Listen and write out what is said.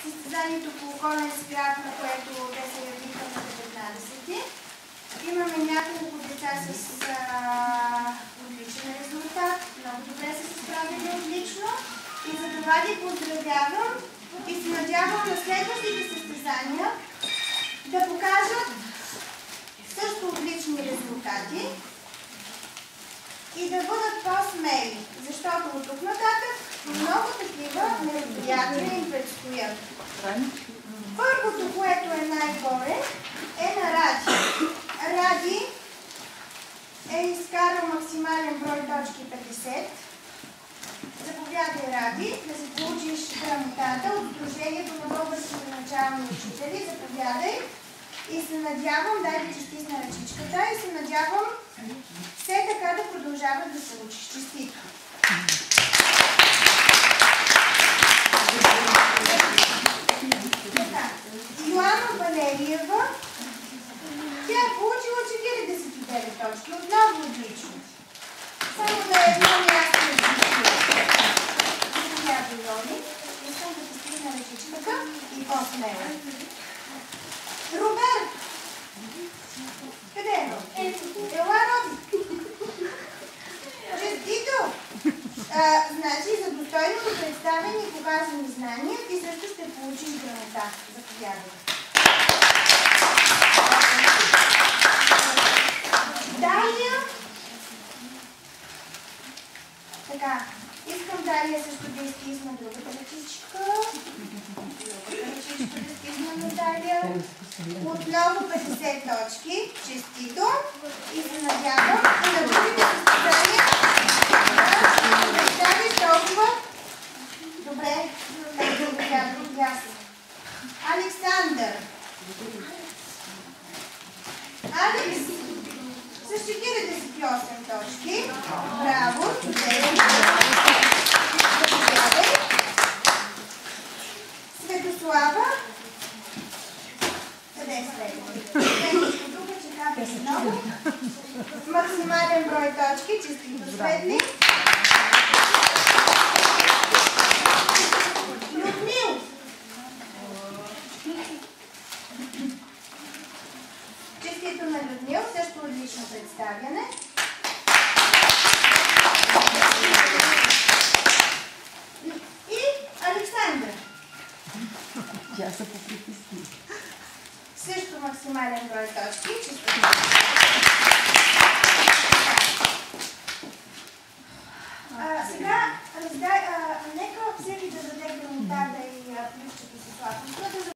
състезанието по околен свят, на което те се явиха на 19. Имаме няколко деца с отличен резултат. Много добре са се справили отлично. И за това ги поздравявам и се надявам на следващите състезания да покажат също отлични резултати и да бъдат по-смели, защото от тук нататък много такива мероприятия им предстоят. Първото, което е най-горе, е на Ради. Ради е изкарал максимален брой точки 50. Заповядай, Ради, да си получиш грамотата от Сдружението на българските начални учители. Заповядай. И се надявам, дай да ти стисна ръчичката, и се надявам все така да продължаваш да се учиш. Честито! Йоанна Валериева, тя е получила 49 точки. Отново отлично. Само на едно място не Йони. Искам да ти стигна ръчичката и по-смело. Роберт! Къде е? Ела, Роби! Честито! Значи, за достойното представяне и показани знания ти също ще получиш грамота. Заповядай. Дария! Така, искам Дария също да изтисна другата ръчичка. Другата ръчичка да стигна на Дария. Отново 50 точки. Честито! И се надявам и на другите състезания да представиш толкова добре. Александър. Алекс с 48 точки. Браво! Светослава. Къде е Светли? Максимален брой точки. Честито, Светли. Людмил. Честито на Людмил. Също отлично представяне. И Александър. Тя се попритисни. Също максимален брой точки. Честито.